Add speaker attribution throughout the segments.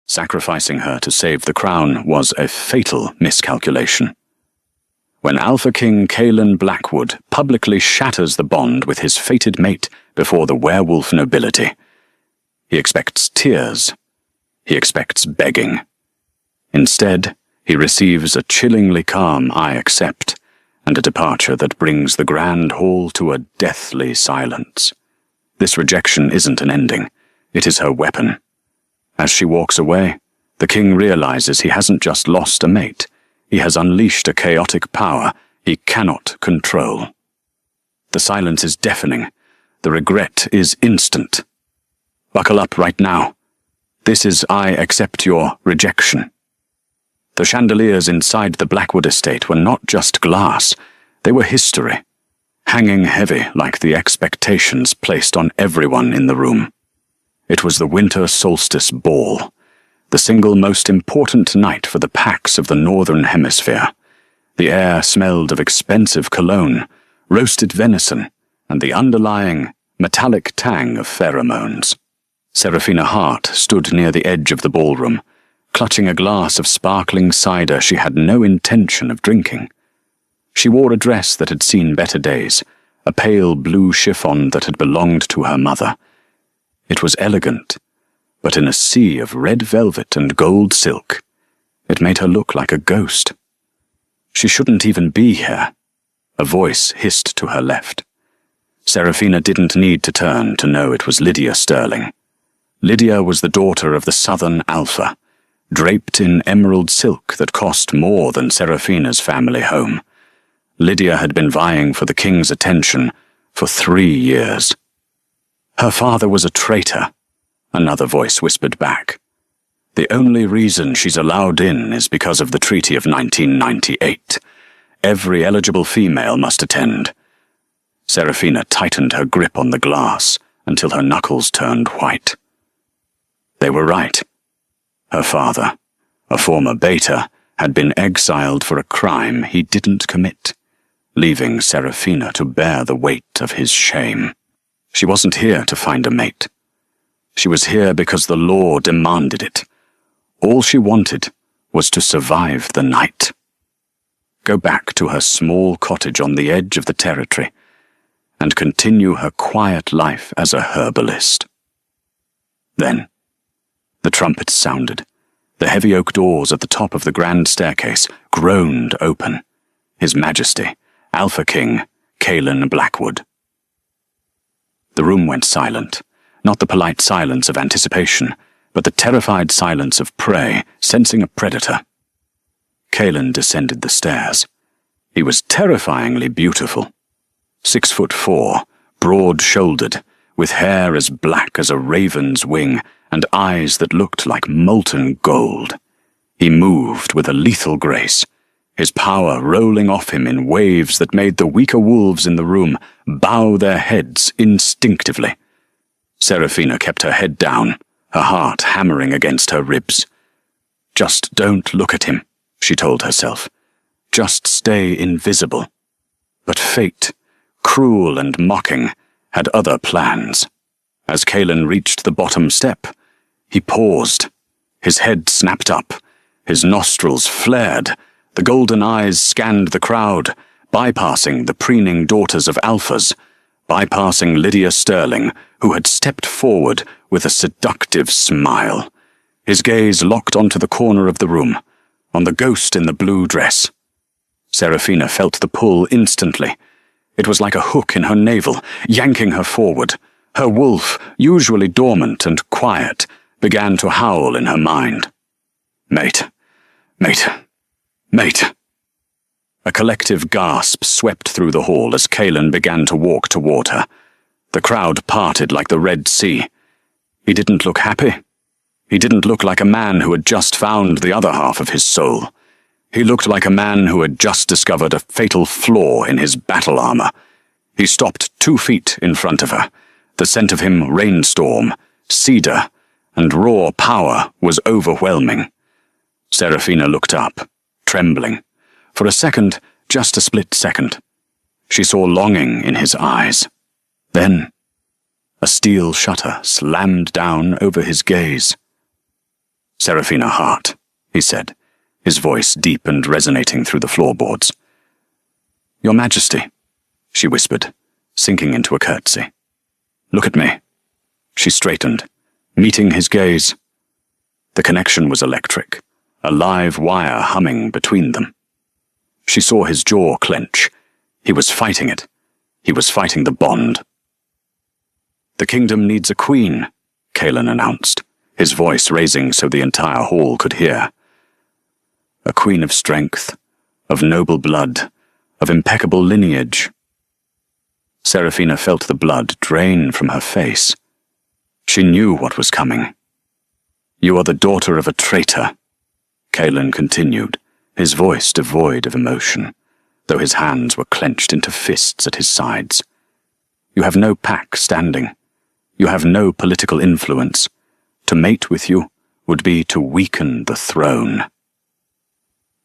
Speaker 1: Sacrificing her to save the crown was a fatal miscalculation. When Alpha King Calen Blackwood publicly shatters the bond with his fated mate before the werewolf nobility, he expects tears. He expects begging. Instead, he receives a chillingly calm "I accept," and a departure that brings the grand hall to a deathly silence. This rejection isn't an ending. It is her weapon. As she walks away, the king realizes he hasn't just lost a mate. He has unleashed a chaotic power he cannot control. The silence is deafening. The regret is instant. Buckle up right now. This is "I accept your rejection." The chandeliers inside the Blackwood estate were not just glass. They were history, hanging heavy like the expectations placed on everyone in the room. It was the winter solstice ball, the single most important night for the Pax of the Northern Hemisphere. The air smelled of expensive cologne, roasted venison, and the underlying, metallic tang of pheromones. Seraphina Hart stood near the edge of the ballroom, clutching a glass of sparkling cider she had no intention of drinking. She wore a dress that had seen better days, a pale blue chiffon that had belonged to her mother. It was elegant, but in a sea of red velvet and gold silk. It made her look like a ghost. She shouldn't even be here. A voice hissed to her left. Seraphina didn't need to turn to know it was Lydia Sterling. Lydia was the daughter of the Southern Alpha, draped in emerald silk that cost more than Seraphina's family home. Lydia had been vying for the king's attention for 3 years. Her father was a traitor, another voice whispered back. The only reason she's allowed in is because of the Treaty of 1998. Every eligible female must attend. Seraphina tightened her grip on the glass until her knuckles turned white. They were right. Her father, a former beta, had been exiled for a crime he didn't commit, leaving Seraphina to bear the weight of his shame. She wasn't here to find a mate. She was here because the law demanded it. All she wanted was to survive the night. Go back to her small cottage on the edge of the territory and continue her quiet life as a herbalist. Then, the trumpets sounded. The heavy oak doors at the top of the grand staircase groaned open. His Majesty, Alpha King Calen Blackwood. The room went silent, not the polite silence of anticipation, but the terrified silence of prey, sensing a predator. Calen descended the stairs. He was terrifyingly beautiful. 6'4", broad-shouldered, with hair as black as a raven's wing and eyes that looked like molten gold. He moved with a lethal grace, his power rolling off him in waves that made the weaker wolves in the room bow their heads instinctively. Seraphina kept her head down, her heart hammering against her ribs. Just don't look at him, she told herself. Just stay invisible. But fate, cruel and mocking, had other plans. As Calen reached the bottom step, he paused. His head snapped up. His nostrils flared. The golden eyes scanned the crowd, bypassing the preening daughters of Alphas, bypassing Lydia Sterling, who had stepped forward with a seductive smile. His gaze locked onto the corner of the room, on the ghost in the blue dress. Seraphina felt the pull instantly. It was like a hook in her navel, yanking her forward. Her wolf, usually dormant and quiet, began to howl in her mind. Mate, mate, mate. A collective gasp swept through the hall as Calen began to walk toward her. The crowd parted like the Red Sea. He didn't look happy. He didn't look like a man who had just found the other half of his soul. He looked like a man who had just discovered a fatal flaw in his battle armor. He stopped 2 feet in front of her. The scent of him rainstorm, cedar, and raw power was overwhelming. Seraphina looked up, trembling. For a second, just a split second, she saw longing in his eyes. Then, a steel shutter slammed down over his gaze. "Serafina Hart," he said, his voice deep and resonating through the floorboards. "Your Majesty," she whispered, sinking into a curtsy. "Look at me." She straightened, meeting his gaze. The connection was electric, a live wire humming between them. She saw his jaw clench. He was fighting it. He was fighting the bond. "The kingdom needs a queen," Kaelin announced, his voice raising so the entire hall could hear. "A queen of strength, of noble blood, of impeccable lineage." Serafina felt the blood drain from her face. She knew what was coming. "You are the daughter of a traitor," Kaelin continued, his voice devoid of emotion, though his hands were clenched into fists at his sides. "You have no pack standing. You have no political influence. To mate with you would be to weaken the throne."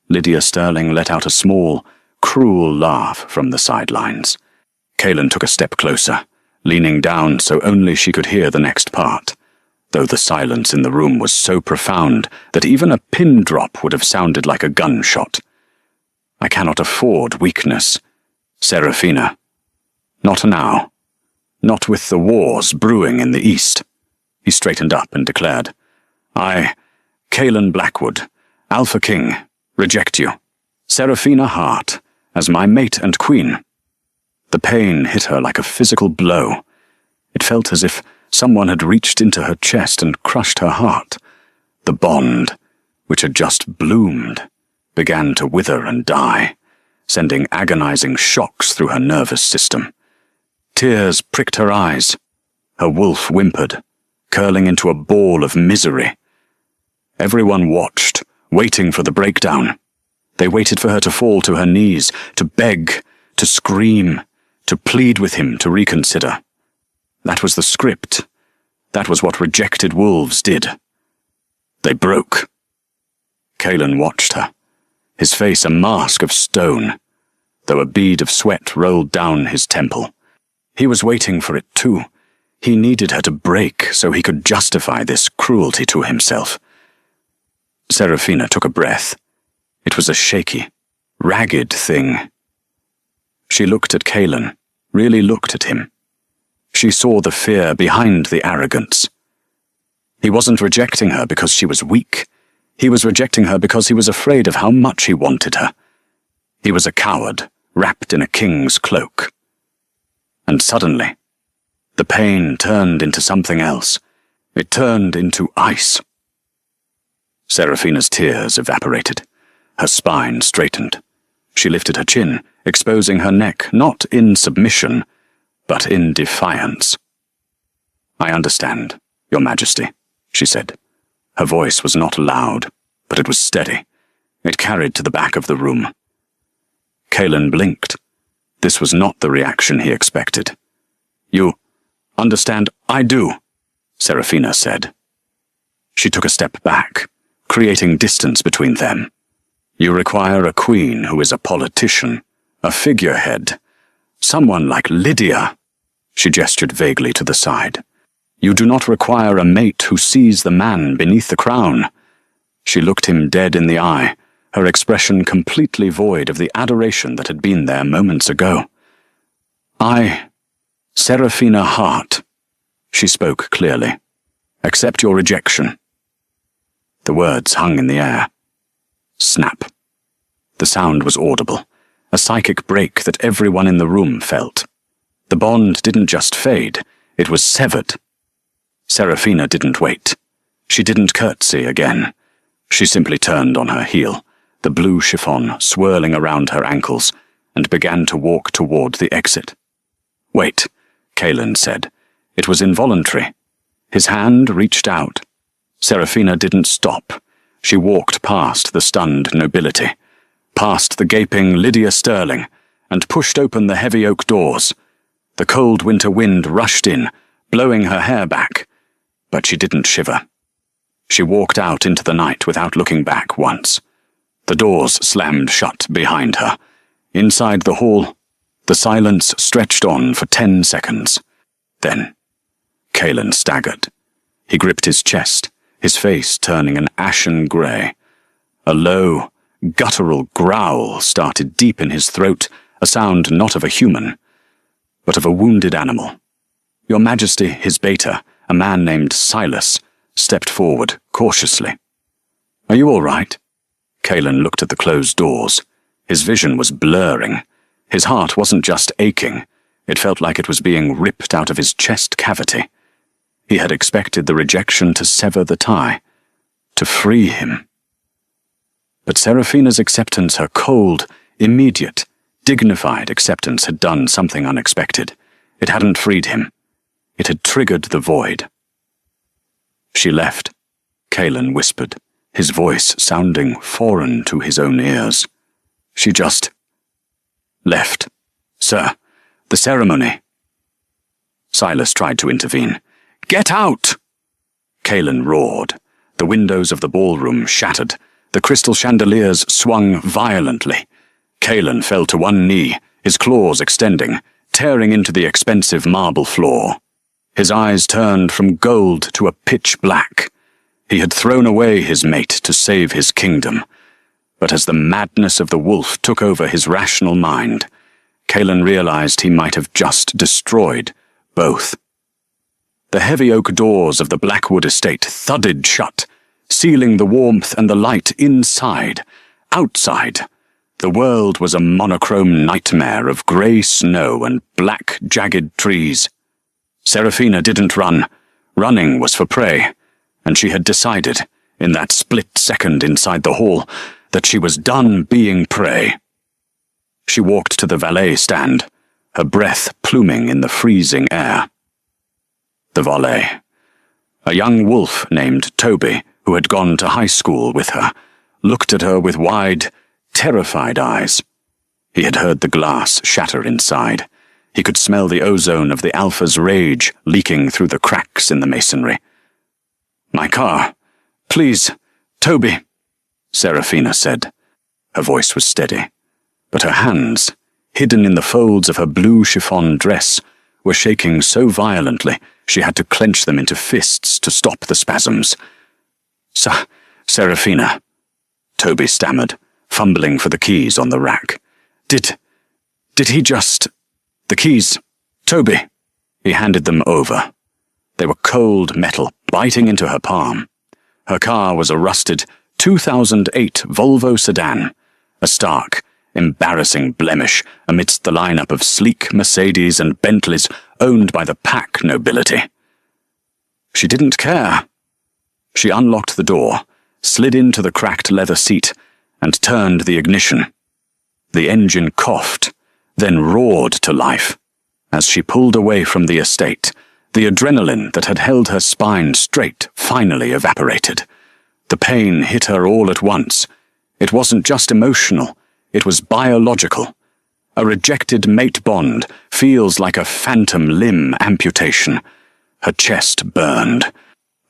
Speaker 1: Lydia Sterling let out a small, cruel laugh from the sidelines. Kaelin took a step closer, leaning down so only she could hear the next part, though the silence in the room was so profound that even a pin drop would have sounded like a gunshot. "I cannot afford weakness, Serafina. Not now. Not with the wars brewing in the east." He straightened up and declared, "I, Kaelin Blackwood, Alpha King, reject you, Serafina Hart, as my mate and queen." The pain hit her like a physical blow. It felt as if someone had reached into her chest and crushed her heart. The bond, which had just bloomed, began to wither and die, sending agonizing shocks through her nervous system. Tears pricked her eyes. Her wolf whimpered, curling into a ball of misery. Everyone watched, waiting for the breakdown. They waited for her to fall to her knees, to beg, to scream, to plead with him to reconsider. That was the script. That was what rejected wolves did. They broke. Kaelin watched her, his face a mask of stone, though a bead of sweat rolled down his temple. He was waiting for it too. He needed her to break so he could justify this cruelty to himself. Serafina took a breath. It was a shaky, ragged thing. She looked at Kaelin, really looked at him. She saw the fear behind the arrogance. He wasn't rejecting her because she was weak. He was rejecting her because he was afraid of how much he wanted her. He was a coward, wrapped in a king's cloak. And suddenly, the pain turned into something else. It turned into ice. Serafina's tears evaporated. Her spine straightened. She lifted her chin, exposing her neck not in submission, but in defiance. "I understand, Your Majesty," she said. Her voice was not loud, but it was steady. It carried to the back of the room. Kaelin blinked. This was not the reaction he expected. "You understand, I do," Serafina said. She took a step back, creating distance between them. "You require a queen who is a politician, a figurehead, someone like Lydia." She gestured vaguely to the side. "You do not require a mate who sees the man beneath the crown." She looked him dead in the eye, her expression completely void of the adoration that had been there moments ago. "I, Serafina Hart," she spoke clearly, "accept your rejection." The words hung in the air. Snap. The sound was audible, a psychic break that everyone in the room felt. The bond didn't just fade, it was severed. Serafina didn't wait. She didn't curtsy again. She simply turned on her heel, the blue chiffon swirling around her ankles, and began to walk toward the exit. "Wait," Kaelin said. It was involuntary. His hand reached out. Serafina didn't stop. She walked past the stunned nobility, past the gaping Lydia Sterling, and pushed open the heavy oak doors. The cold winter wind rushed in, blowing her hair back, but she didn't shiver. She walked out into the night without looking back once. The doors slammed shut behind her. Inside the hall, the silence stretched on for 10 seconds. Then, Kaelin staggered. He gripped his chest, his face turning an ashen grey. A low, guttural growl started deep in his throat, a sound not of a human, but of a wounded animal. Your Majesty, his beta, a man named Silas, stepped forward cautiously. "Are you all right?" Kalen looked at the closed doors. His vision was blurring. His heart wasn't just aching. It felt like it was being ripped out of his chest cavity. He had expected the rejection to sever the tie, to free him. But Seraphina's acceptance, her cold, immediate, dignified acceptance, had done something unexpected. It hadn't freed him. It had triggered the void. "She left," Kalen whispered, his voice sounding foreign to his own ears. "She just left. Sir, the ceremony." Silas tried to intervene. "Get out!" Kalen roared. The windows of the ballroom shattered. The crystal chandeliers swung violently. Kalen fell to one knee, his claws extending, tearing into the expensive marble floor. His eyes turned from gold to a pitch black. He had thrown away his mate to save his kingdom. But as the madness of the wolf took over his rational mind, Kalen realized he might have just destroyed both. The heavy oak doors of the Blackwood estate thudded shut, sealing the warmth and the light inside. Outside, the world was a monochrome nightmare of grey snow and black, jagged trees. Seraphina didn't run. Running was for prey, and she had decided, in that split second inside the hall, that she was done being prey. She walked to the valet stand, her breath pluming in the freezing air. The valet. A young wolf named Toby, who had gone to high school with her, looked at her with wide, terrified eyes. He had heard the glass shatter inside. He could smell the ozone of the Alpha's rage leaking through the cracks in the masonry. "My car. Please, Toby," Seraphina said. Her voice was steady, but her hands, hidden in the folds of her blue chiffon dress, were shaking so violently she had to clench them into fists to stop the spasms. Seraphina," Toby stammered, fumbling for the keys on the rack. Did he just... "The keys. Toby." He handed them over. They were cold metal, biting into her palm. Her car was a rusted 2008 Volvo sedan, a stark, embarrassing blemish amidst the lineup of sleek Mercedes and Bentleys owned by the pack nobility. She didn't care. She unlocked the door, slid into the cracked leather seat, and turned the ignition. The engine coughed, then roared to life. As she pulled away from the estate, the adrenaline that had held her spine straight finally evaporated. The pain hit her all at once. It wasn't just emotional, it was biological. A rejected mate bond feels like a phantom limb amputation. Her chest burned.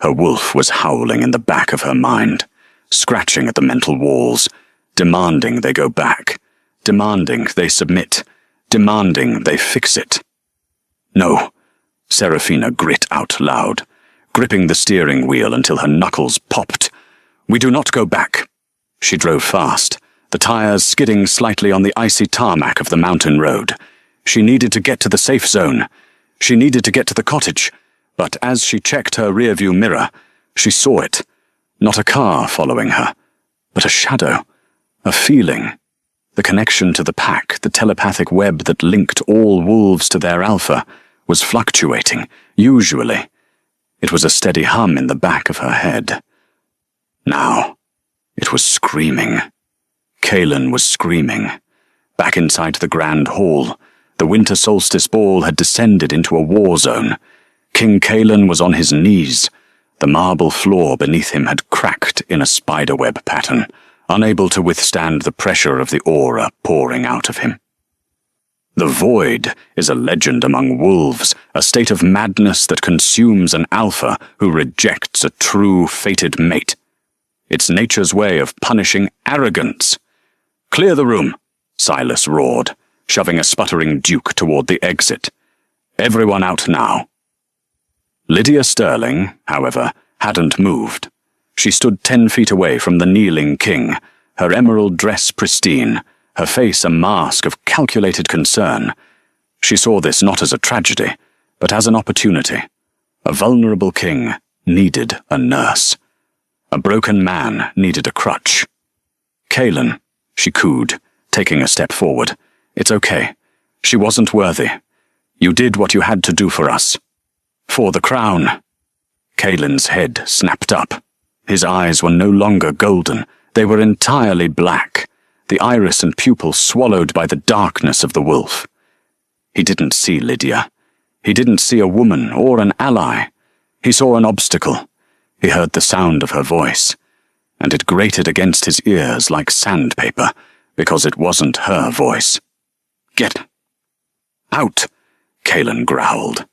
Speaker 1: Her wolf was howling in the back of her mind, scratching at the mental walls, demanding they go back, demanding they submit, demanding they fix it. "No," Seraphina grit out loud, gripping the steering wheel until her knuckles popped. "We do not go back." She drove fast, the tires skidding slightly on the icy tarmac of the mountain road. She needed to get to the safe zone. She needed to get to the cottage. But as she checked her rearview mirror, she saw it. Not a car following her, but a shadow, a feeling. The connection to the pack, the telepathic web that linked all wolves to their alpha, was fluctuating, usually. It was a steady hum in the back of her head. Now, it was screaming. Kalen was screaming. Back inside the grand hall, the winter solstice ball had descended into a war zone. King Kalen was on his knees. The marble floor beneath him had cracked in a spiderweb pattern, unable to withstand the pressure of the aura pouring out of him. The void is a legend among wolves, a state of madness that consumes an alpha who rejects a true fated mate. It's nature's way of punishing arrogance. "Clear the room," Silas roared, shoving a sputtering duke toward the exit. "Everyone out now." Lydia Sterling, however, hadn't moved. She stood 10 feet away from the kneeling king, her emerald dress pristine, her face a mask of calculated concern. She saw this not as a tragedy, but as an opportunity. A vulnerable king needed a nurse. A broken man needed a crutch. "Kaelin," she cooed, taking a step forward. "It's okay. She wasn't worthy. You did what you had to do for us. For the crown." Kaelin's head snapped up. His eyes were no longer golden. They were entirely black, the iris and pupil swallowed by the darkness of the wolf. He didn't see Lydia. He didn't see a woman or an ally. He saw an obstacle. He heard the sound of her voice, and it grated against his ears like sandpaper, because it wasn't her voice. "Get out," Kaelin growled.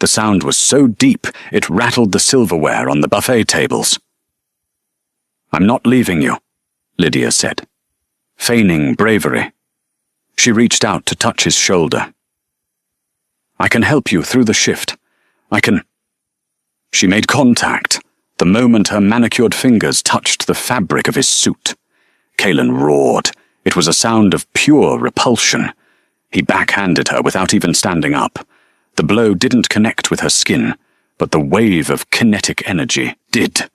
Speaker 1: The sound was so deep it rattled the silverware on the buffet tables. "I'm not leaving you," Lydia said, feigning bravery. She reached out to touch his shoulder. "I can help you through the shift. I can—" She made contact, the moment her manicured fingers touched the fabric of his suit. Kaelin roared. It was a sound of pure repulsion. He backhanded her without even standing up. The blow didn't connect with her skin, but the wave of kinetic energy did.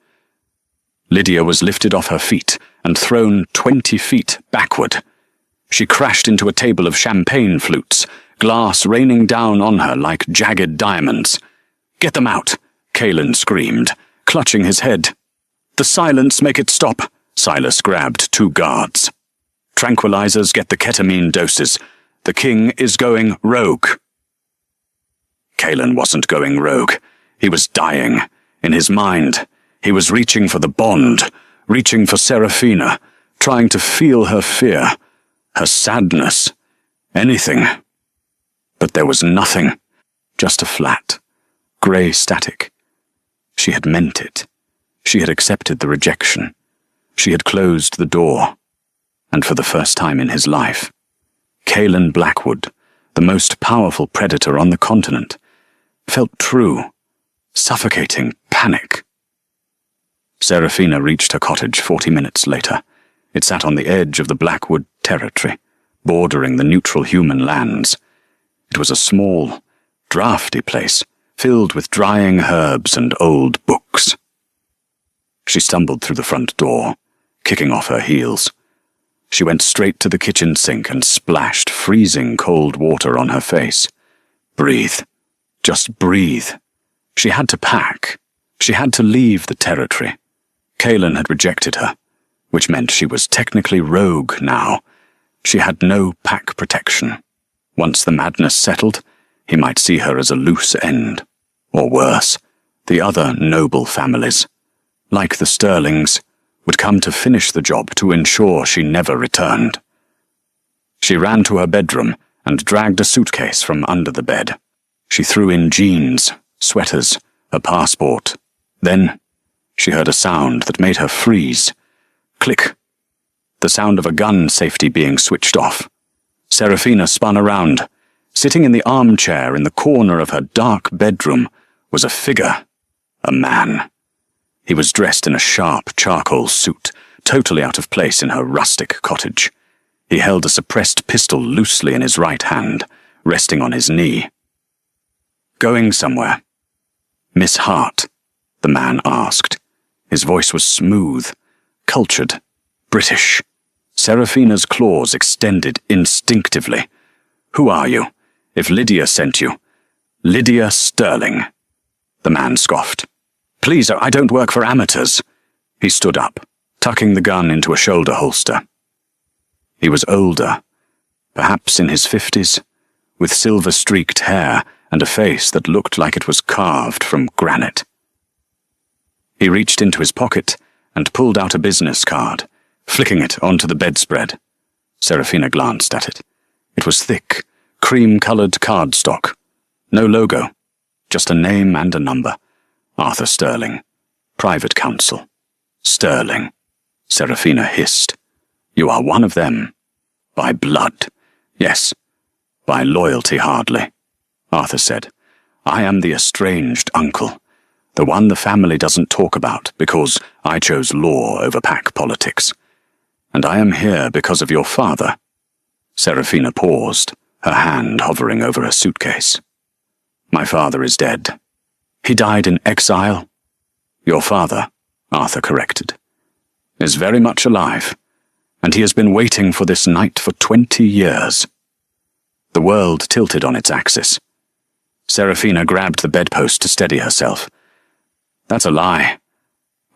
Speaker 1: Lydia was lifted off her feet and thrown 20 feet backward. She crashed into a table of champagne flutes, glass raining down on her like jagged diamonds. "Get them out," Kaelin screamed, clutching his head. "The silence make it stop." Silas grabbed 2 guards. "Tranquilizers get the ketamine doses. The king is going rogue." Kaelin wasn't going rogue. He was dying. In his mind, he was reaching for the bond, reaching for Serafina, trying to feel her fear, her sadness, anything. But there was nothing, just a flat, grey static. She had meant it. She had accepted the rejection. She had closed the door. And for the first time in his life, Kaelin Blackwood, the most powerful predator on the continent, felt true, suffocating panic. Serafina reached her cottage 40 minutes later. It sat on the edge of the Blackwood territory, bordering the neutral human lands. It was a small, drafty place, filled with drying herbs and old books. She stumbled through the front door, kicking off her heels. She went straight to the kitchen sink and splashed freezing cold water on her face. Breathe. Just breathe. She had to pack. She had to leave the territory. Kaelin had rejected her, which meant she was technically rogue now. She had no pack protection. Once the madness settled, he might see her as a loose end. Or worse, the other noble families, like the Sterlings, would come to finish the job to ensure she never returned. She ran to her bedroom and dragged a suitcase from under the bed. She threw in jeans, sweaters, her passport. Then she heard a sound that made her freeze. Click. The sound of a gun safety being switched off. Serafina spun around. Sitting in the armchair in the corner of her dark bedroom was a figure, a man. He was dressed in a sharp charcoal suit, totally out of place in her rustic cottage. He held a suppressed pistol loosely in his right hand, resting on his knee. "Going somewhere?" "Miss Hart?" the man asked. His voice was smooth, cultured, British. Serafina's claws extended instinctively. "Who are you? If Lydia sent you." "Lydia Sterling," the man scoffed. "Please, I don't work for amateurs." He stood up, tucking the gun into a shoulder holster. He was older, perhaps in his 50s, with silver-streaked hair and a face that looked like it was carved from granite. He reached into his pocket and pulled out a business card, flicking it onto the bedspread. Serafina glanced at it. It was thick, cream-coloured cardstock. No logo, just a name and a number. Arthur Sterling. Private counsel. Sterling. Serafina hissed. "You are one of them. By blood. Yes. By loyalty hardly." Arthur said, "I am the estranged uncle, The one the family doesn't talk about because I chose law over pack politics. And I am here because of your father." Serafina paused, her hand hovering over her suitcase. "My father is dead. He died in exile." "Your father," Arthur corrected, "is very much alive, and he has been waiting for this night for 20 years. The world tilted on its axis. Serafina grabbed the bedpost to steady herself. "That's a lie.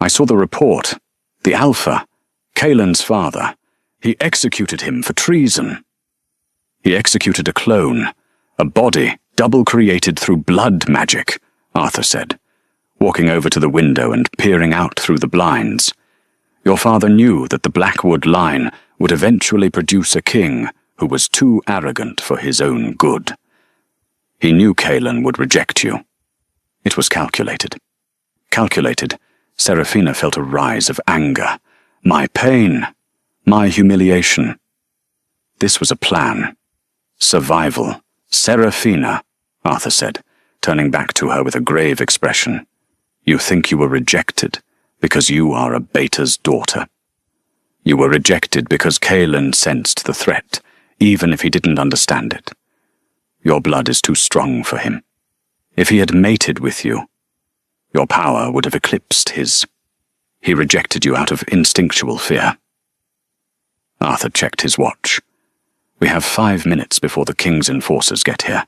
Speaker 1: I saw the report. The Alpha, Kaelin's father, he executed him for treason. He executed a clone, a body double-created through blood magic," Arthur said, walking over to the window and peering out through the blinds. "Your father knew that the Blackwood line would eventually produce a king who was too arrogant for his own good. He knew Kaelin would reject you. It was calculated." Calculated, Serafina felt a rise of anger. My pain, my humiliation. This was a plan. Survival. "Serafina," Arthur said, turning back to her with a grave expression. "You think you were rejected because you are a beta's daughter. You were rejected because Kaelin sensed the threat, even if he didn't understand it. Your blood is too strong for him. If he had mated with you, your power would have eclipsed his. He rejected you out of instinctual fear." Arthur checked his watch. "We have 5 minutes before the king's enforcers get here.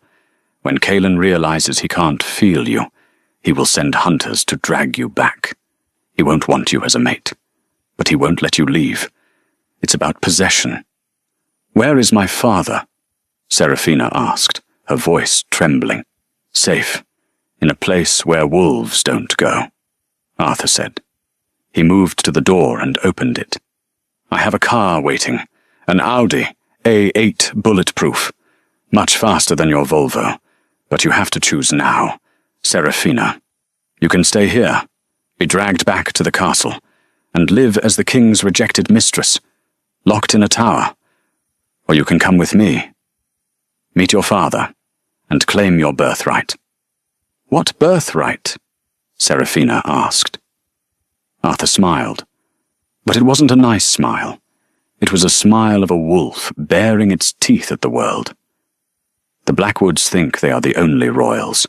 Speaker 1: When Kaelin realizes he can't feel you, he will send hunters to drag you back. He won't want you as a mate, but he won't let you leave. It's about possession." "Where is my father?" Serafina asked, her voice trembling. "Safe, in a place where wolves don't go," Arthur said. He moved to the door and opened it. "I have a car waiting, an Audi A8 bulletproof, much faster than your Volvo, but you have to choose now. Serafina, you can stay here, be dragged back to the castle, and live as the king's rejected mistress, locked in a tower, or you can come with me. Meet your father, and claim your birthright." "What birthright?" Serafina asked. Arthur smiled, but it wasn't a nice smile. It was a smile of a wolf baring its teeth at the world. "The Blackwoods think they are the only royals,"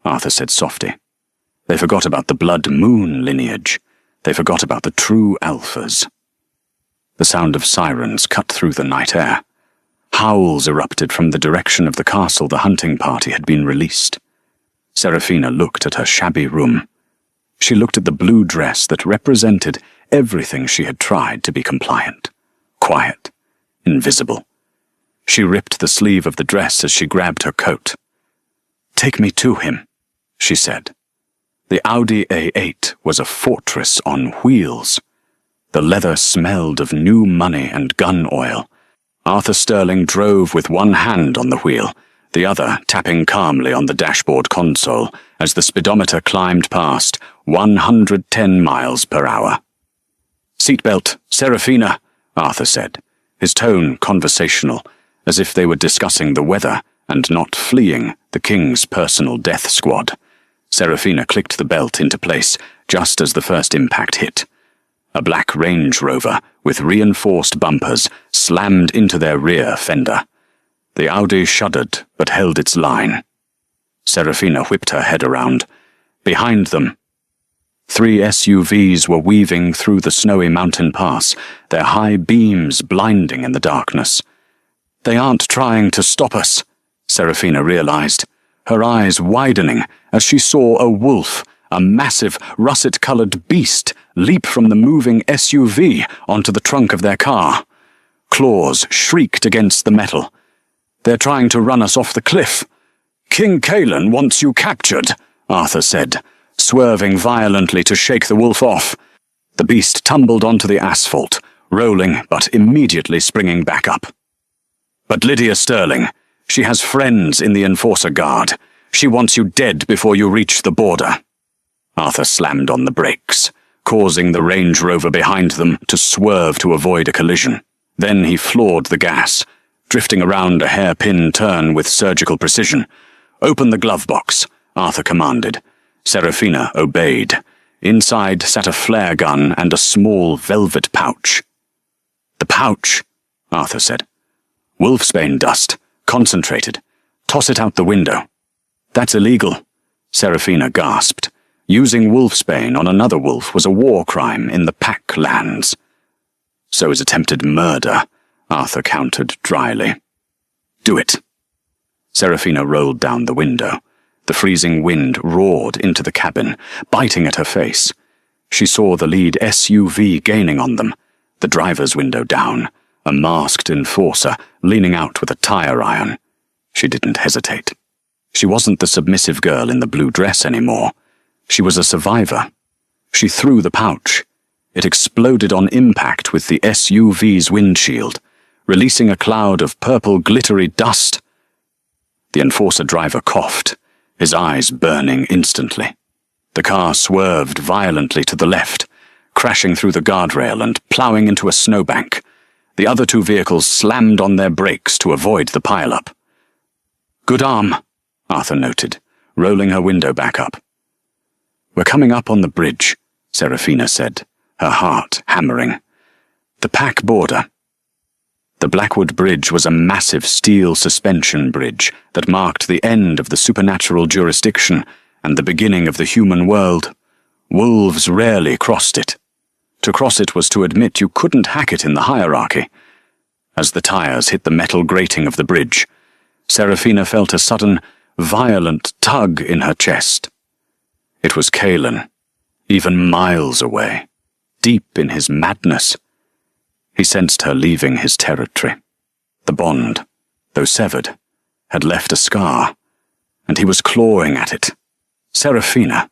Speaker 1: Arthur said softly. "They forgot about the Blood Moon lineage. They forgot about the true alphas." The sound of sirens cut through the night air. Howls erupted from the direction of the castle the hunting party had been released. Serafina looked at her shabby room. She looked at the blue dress that represented everything she had tried to be compliant, quiet, invisible. She ripped the sleeve of the dress as she grabbed her coat. "Take me to him," she said. The Audi A8 was a fortress on wheels. The leather smelled of new money and gun oil. Arthur Sterling drove with one hand on the wheel, the other tapping calmly on the dashboard console as the speedometer climbed past 110 miles per hour. "Seatbelt, Serafina," Arthur said, his tone conversational, as if they were discussing the weather and not fleeing the king's personal death squad. Serafina clicked the belt into place just as the first impact hit. A black Range Rover with reinforced bumpers slammed into their rear fender. The Audi shuddered but held its line. Serafina whipped her head around. Behind them, 3 SUVs were weaving through the snowy mountain pass, their high beams blinding in the darkness. "They aren't trying to stop us," Serafina realized, her eyes widening as she saw a wolf, a massive, russet-colored beast, leap from the moving SUV onto the trunk of their car. Claws shrieked against the metal. "They're trying to run us off the cliff." "King Kaelin wants you captured," Arthur said, swerving violently to shake the wolf off. The beast tumbled onto the asphalt, rolling but immediately springing back up. "But Lydia Sterling, she has friends in the Enforcer Guard. She wants you dead before you reach the border." Arthur slammed on the brakes, causing the Range Rover behind them to swerve to avoid a collision. Then he floored the gas, drifting around a hairpin turn with surgical precision. "Open the glove box," Arthur commanded. Serafina obeyed. Inside sat a flare gun and a small velvet pouch. "The pouch," Arthur said. "Wolfsbane dust, concentrated. Toss it out the window." "That's illegal," Serafina gasped. Using wolfsbane on another wolf was a war crime in the Pack lands. "So is attempted murder," Arthur countered dryly. "Do it." Serafina rolled down the window. The freezing wind roared into the cabin, biting at her face. She saw the lead SUV gaining on them, the driver's window down, a masked enforcer leaning out with a tire iron. She didn't hesitate. She wasn't the submissive girl in the blue dress anymore. She was a survivor. She threw the pouch. It exploded on impact with the SUV's windshield, releasing a cloud of purple glittery dust. The enforcer driver coughed, his eyes burning instantly. The car swerved violently to the left, crashing through the guardrail and ploughing into a snowbank. The other two vehicles slammed on their brakes to avoid the pileup. "Good arm," Arthur noted, rolling her window back up. "We're coming up on the bridge," Serafina said, her heart hammering. "The Pack border." The Blackwood Bridge was a massive steel suspension bridge that marked the end of the supernatural jurisdiction and the beginning of the human world. Wolves rarely crossed it. To cross it was to admit you couldn't hack it in the hierarchy. As the tires hit the metal grating of the bridge, Serafina felt a sudden, violent tug in her chest. It was Kalen, even miles away, deep in his madness. He sensed her leaving his territory. The bond, though severed, had left a scar, and he was clawing at it. "Serafina."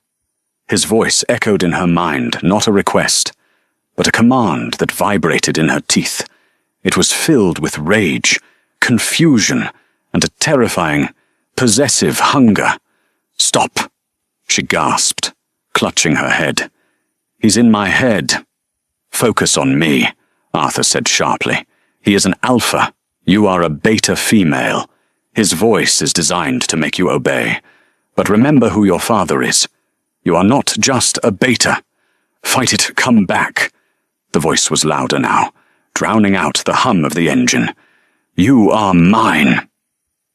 Speaker 1: His voice echoed in her mind, not a request, but a command that vibrated in her teeth. It was filled with rage, confusion, and a terrifying, possessive hunger. "Stop," she gasped, clutching her head. "He's in my head." "Focus on me," Arthur said sharply. "He is an alpha. You are a beta female. His voice is designed to make you obey. But remember who your father is. You are not just a beta. Fight it, come back." The voice was louder now, drowning out the hum of the engine. "You are mine."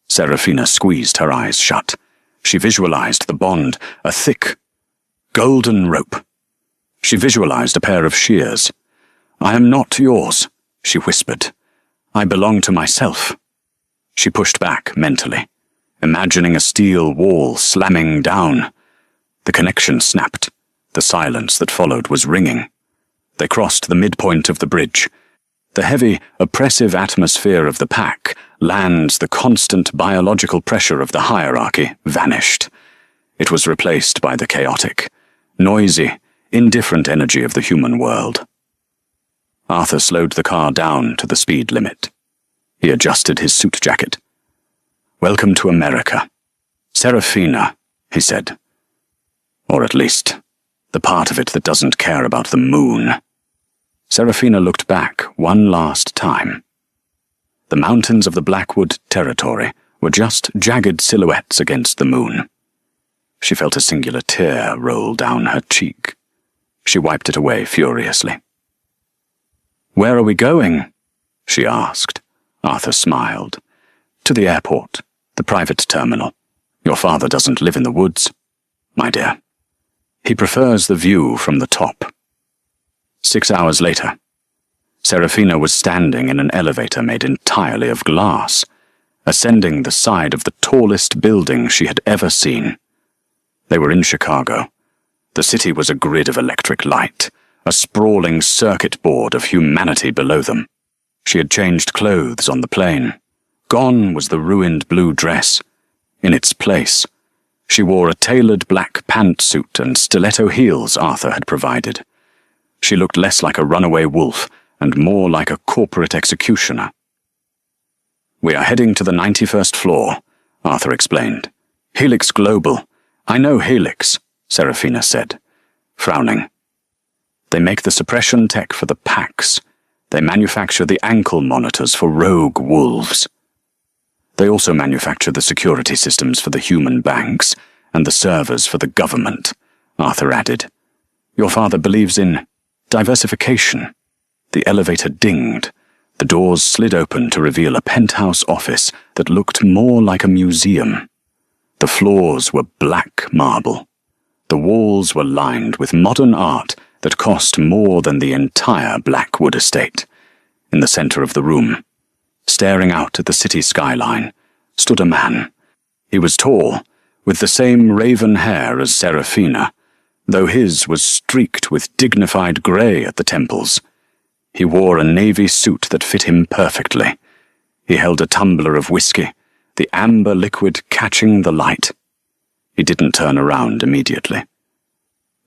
Speaker 1: Serafina squeezed her eyes shut. She visualized the bond, a thick, golden rope. She visualized a pair of shears. "I am not yours," she whispered. "I belong to myself." She pushed back mentally, imagining a steel wall slamming down. The connection snapped. The silence that followed was ringing. They crossed the midpoint of the bridge. The heavy, oppressive atmosphere of the Pack, lands, the constant biological pressure of the hierarchy, vanished. It was replaced by the chaotic, noisy, indifferent energy of the human world. Arthur slowed the car down to the speed limit. He adjusted his suit jacket. "Welcome to America. Serafina," he said. "Or at least, the part of it that doesn't care about the moon." Serafina looked back one last time. The mountains of the Blackwood territory were just jagged silhouettes against the moon. She felt a singular tear roll down her cheek. She wiped it away furiously. "Where are we going?" she asked. Arthur smiled. "To the airport, the private terminal. Your father doesn't live in the woods, my dear. He prefers the view from the top." 6 hours later, Serafina was standing in an elevator made entirely of glass, ascending the side of the tallest building she had ever seen. They were in Chicago. The city was a grid of electric light, a sprawling circuit board of humanity below them. She had changed clothes on the plane. Gone was the ruined blue dress. In its place, she wore a tailored black pantsuit and stiletto heels Arthur had provided. She looked less like a runaway wolf and more like a corporate executioner. "We are heading to the 91st floor," Arthur explained. "Helix Global. I know Helix," Serafina said, frowning. "They make the suppression tech for the Packs. They manufacture the ankle monitors for rogue wolves. They also manufacture the security systems for the human banks and the servers for the government, Arthur added. Your father believes in diversification. The elevator dinged. The doors slid open to reveal a penthouse office that looked more like a museum. The floors were black marble. The walls were lined with modern art that cost more than the entire Blackwood estate. In the center of the room, staring out at the city skyline, stood a man. He was tall, with the same raven hair as Seraphina, though his was streaked with dignified grey at the temples. He wore a navy suit that fit him perfectly. He held a tumbler of whiskey, the amber liquid catching the light. He didn't turn around immediately.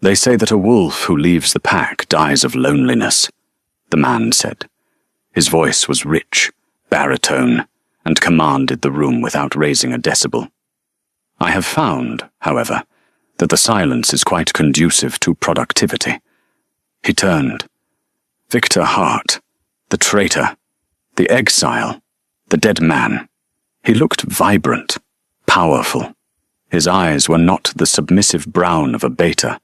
Speaker 1: They say that a wolf who leaves the pack dies of loneliness, the man said. His voice was rich, baritone, and commanded the room without raising a decibel. I have found, however, that the silence is quite conducive to productivity. He turned. Victor Hart, the traitor, the exile, the dead man. He looked vibrant, powerful. His eyes were not the submissive brown of a beta,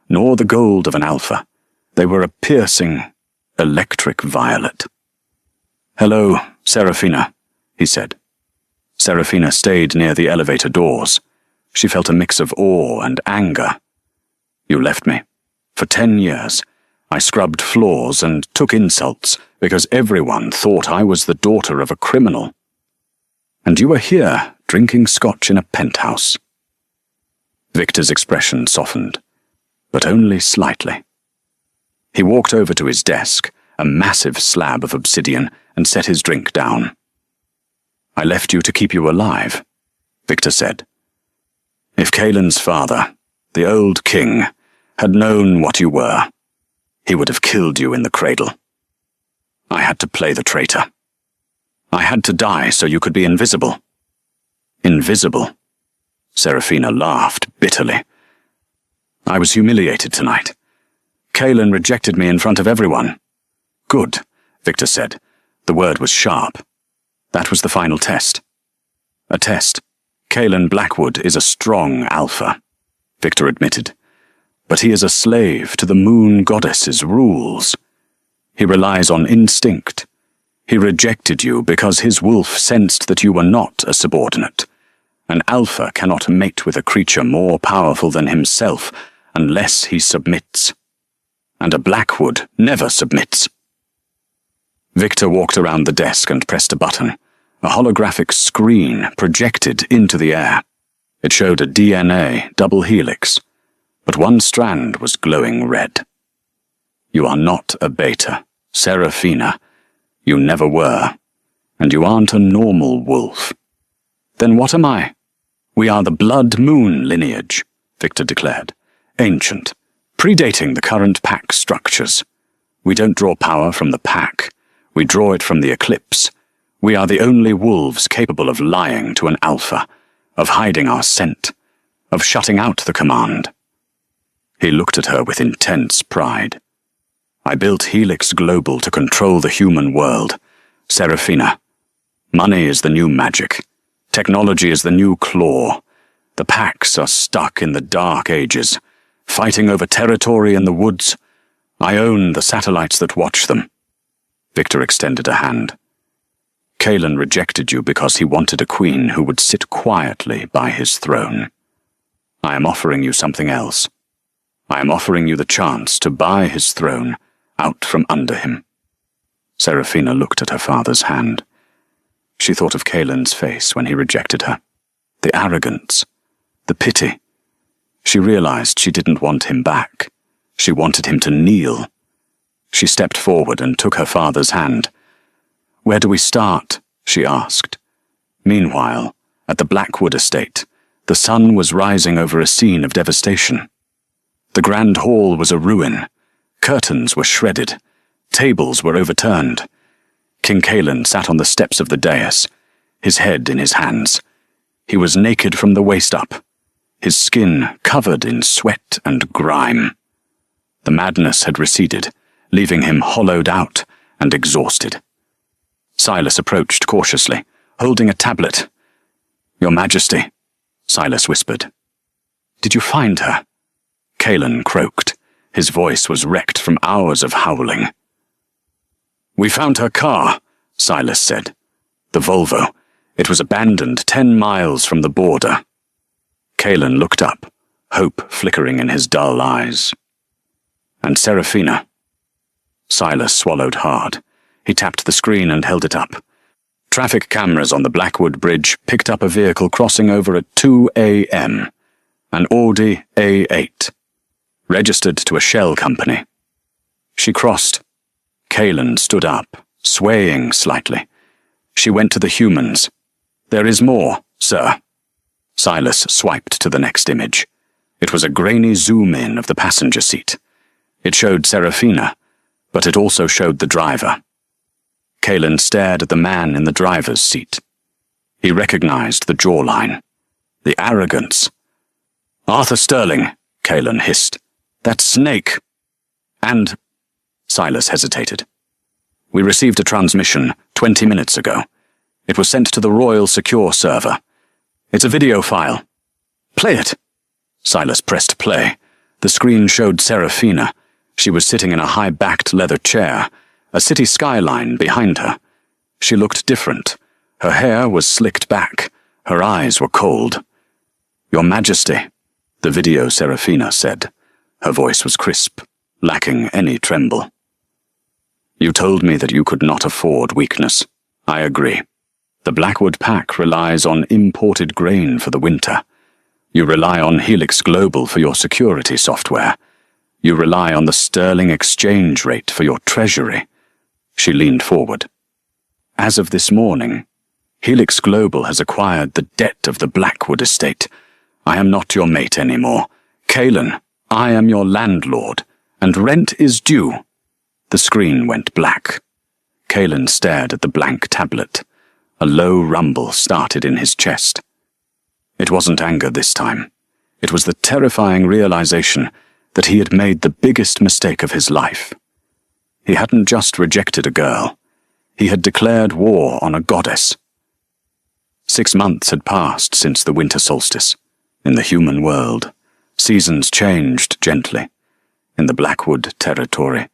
Speaker 1: nor the gold of an alpha. They were a piercing, electric violet. Hello, Seraphina, he said. Seraphina stayed near the elevator doors. She felt a mix of awe and anger. You left me. For 10 years, I scrubbed floors and took insults because everyone thought I was the daughter of a criminal. And you were here, drinking scotch in a penthouse. Victor's expression softened, but only slightly. He walked over to his desk, a massive slab of obsidian, and set his drink down. I left you to keep you alive, Victor said. If Kaelin's father, the old king, had known what you were, he would have killed you in the cradle. I had to play the traitor. I had to die so you could be invisible. Invisible? Seraphina laughed bitterly. I was humiliated tonight. Kaelin rejected me in front of everyone. Good, Victor said. The word was sharp. That was the final test. A test. Kaelin Blackwood is a strong alpha, Victor admitted. But he is a slave to the moon goddess's rules. He relies on instinct. He rejected you because his wolf sensed that you were not a subordinate. An alpha cannot mate with a creature more powerful than himself unless he submits. And a Blackwood never submits. Victor walked around the desk and pressed a button. A holographic screen projected into the air. It showed a DNA double helix, but one strand was glowing red. You are not a beta, Seraphina. You never were, and you aren't a normal wolf. Then what am I? We are the Blood Moon lineage, Victor declared. Ancient, predating the current pack structures. We don't draw power from the pack. We draw it from the eclipse. We are the only wolves capable of lying to an alpha, of hiding our scent, of shutting out the command. He looked at her with intense pride. I built Helix Global to control the human world. Seraphina, money is the new magic. Technology is the new claw. The packs are stuck in the dark ages, fighting over territory in the woods. I own the satellites that watch them. Victor extended a hand. Kaelin rejected you because he wanted a queen who would sit quietly by his throne. I am offering you something else. I am offering you the chance to buy his throne out from under him. Seraphina looked at her father's hand. She thought of Kaelin's face when he rejected her. The arrogance, the pity. She realized she didn't want him back. She wanted him to kneel. She stepped forward and took her father's hand. Where do we start? She asked. Meanwhile, at the Blackwood estate, the sun was rising over a scene of devastation. The grand hall was a ruin. Curtains were shredded. Tables were overturned. King Kaelin sat on the steps of the dais, his head in his hands. He was naked from the waist up, his skin covered in sweat and grime. The madness had receded, leaving him hollowed out and exhausted. Silas approached cautiously, holding a tablet. Your Majesty, Silas whispered. Did you find her?" Kalen croaked. His voice was wrecked from hours of howling. "We found her car," Silas said. "The Volvo. It was abandoned 10 miles from the border." Kalen looked up, hope flickering in his dull eyes. "And Serafina?" Silas swallowed hard. He tapped the screen and held it up. Traffic cameras on the Blackwood Bridge picked up a vehicle crossing over at 2 a.m. An Audi A8, registered to a shell company. She crossed. Kalen stood up, swaying slightly. She went to the humans. "There is more, sir." Silas swiped to the next image. It was a grainy zoom-in of the passenger seat. It showed Serafina, but it also showed the driver. Kalen stared at the man in the driver's seat. He recognized the jawline, the arrogance. "Arthur Sterling," Kalen hissed. "That snake." "And—" Silas hesitated. "We received a transmission 20 minutes ago. It was sent to the Royal Secure server. It's a video file." "Play it." Silas pressed play. The screen showed Serafina. She was sitting in a high-backed leather chair, a city skyline behind her. She looked different. Her hair was slicked back. Her eyes were cold. "Your Majesty," the video Serafina said. Her voice was crisp, lacking any tremble. "You told me that you could not afford weakness. I agree. The Blackwood Pack relies on imported grain for the winter. You rely on Helix Global for your security software. You rely on the sterling exchange rate for your treasury." She leaned forward. "As of this morning, Helix Global has acquired the debt of the Blackwood estate. I am not your mate anymore. Kalen, I am your landlord, and rent is due." The screen went black. Kalen stared at the blank tablet. A low rumble started in his chest. It wasn't anger this time. It was the terrifying realization that he had made the biggest mistake of his life. He hadn't just rejected a girl. He had declared war on a goddess. 6 months had passed since the winter solstice. In the human world, seasons changed gently. In the Blackwood territory,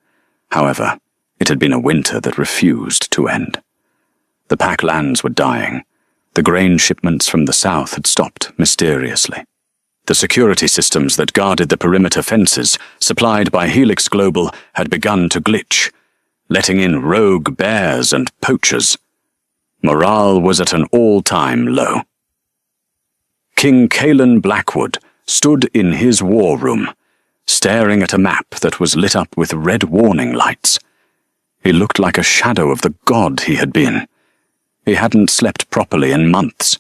Speaker 1: however, it had been a winter that refused to end. The pack lands were dying. The grain shipments from the south had stopped mysteriously. The security systems that guarded the perimeter fences, supplied by Helix Global, had begun to glitch, letting in rogue bears and poachers. Morale was at an all-time low. King Kalen Blackwood stood in his war room, staring at a map that was lit up with red warning lights. He looked like a shadow of the god he had been. He hadn't slept properly in months.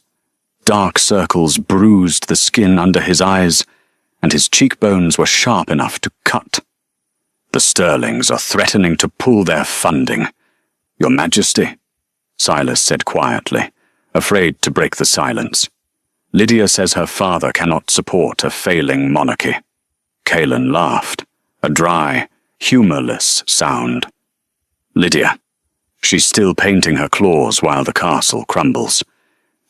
Speaker 1: Dark circles bruised the skin under his eyes, and his cheekbones were sharp enough to cut. "The Sterlings are threatening to pull their funding. Your Majesty," Silas said quietly, afraid to break the silence. "Lydia says her father cannot support a failing monarchy." Kalen laughed, a dry, humorless sound. "Lydia. She's still painting her claws while the castle crumbles.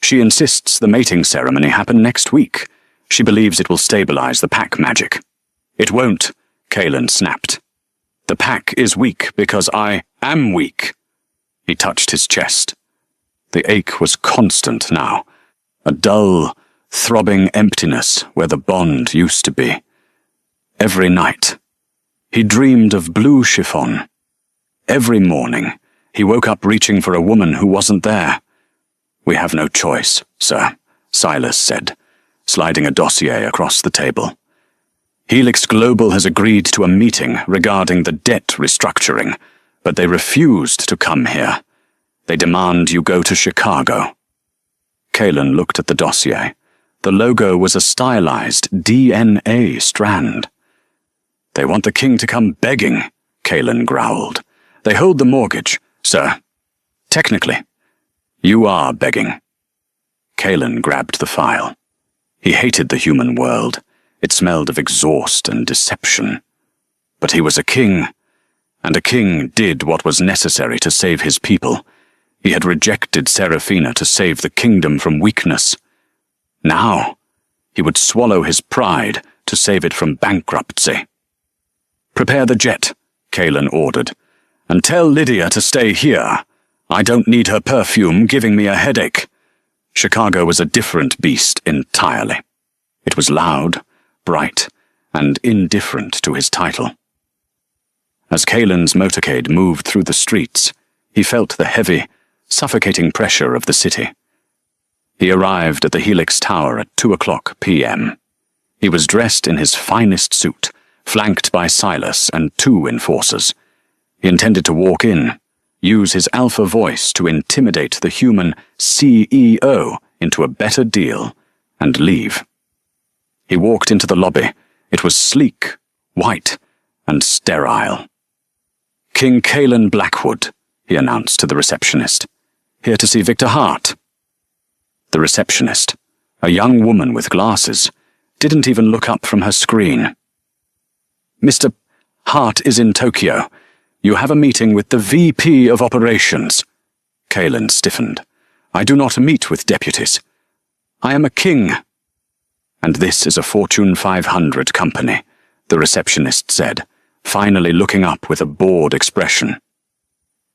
Speaker 1: She insists the mating ceremony happen next week. She believes it will stabilize the pack magic." "It won't," Kalen snapped. "The pack is weak because I am weak." He touched his chest. The ache was constant now, a dull, throbbing emptiness where the bond used to be. Every night, he dreamed of blue chiffon. Every morning, he woke up reaching for a woman who wasn't there. "We have no choice, sir," Silas said, sliding a dossier across the table. "Helix Global has agreed to a meeting regarding the debt restructuring, but they refused to come here. They demand you go to Chicago." Kalen looked at the dossier. The logo was a stylized DNA strand. "They want the king to come begging," Kalen growled. "They hold the mortgage, sir. Technically, you are begging." Kalen grabbed the file. He hated the human world. It smelled of exhaust and deception. But he was a king, and a king did what was necessary to save his people. He had rejected Serafina to save the kingdom from weakness. Now, He would swallow his pride to save it from bankruptcy. "Prepare the jet," Kalen ordered, "and tell Lydia to stay here. I don't need her perfume giving me a headache." Chicago was a different beast entirely. It was loud, bright, and indifferent to his title. As Kalen's motorcade moved through the streets, he felt the heavy, suffocating pressure of the city. He arrived at the Helix Tower at 2:00 p.m. He was dressed in his finest suit, flanked by Silas and 2 enforcers. He intended to walk in, use his alpha voice to intimidate the human CEO into a better deal, and leave. He walked into the lobby. It was sleek, white, and sterile. "King Kalen Blackwood," he announced to the receptionist. "Here to see Victor Hart." The receptionist, a young woman with glasses, didn't even look up from her screen. "Mr. Hart is in Tokyo. You have a meeting with the VP of Operations." Kalen stiffened. "I do not meet with deputies. I am a king." "And this is a Fortune 500 company," the receptionist said, finally looking up with a bored expression.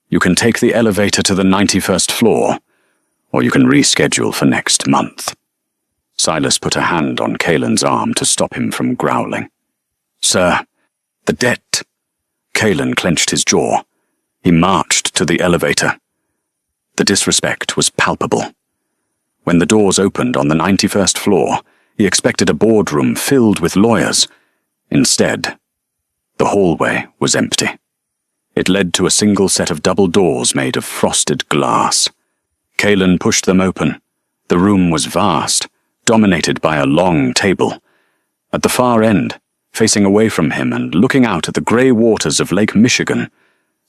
Speaker 1: "You can take the elevator to the 91st floor, or you can reschedule for next month." Silas put a hand on Kalen's arm to stop him from growling. "Sir, the debt." Kalen clenched his jaw. He marched to the elevator. The disrespect was palpable. When the doors opened on the 91st floor, he expected a boardroom filled with lawyers. Instead, the hallway was empty. It led to a single set of double doors made of frosted glass. Kalen pushed them open. The room was vast, dominated by a long table. At the far end, facing away from him and looking out at the grey waters of Lake Michigan,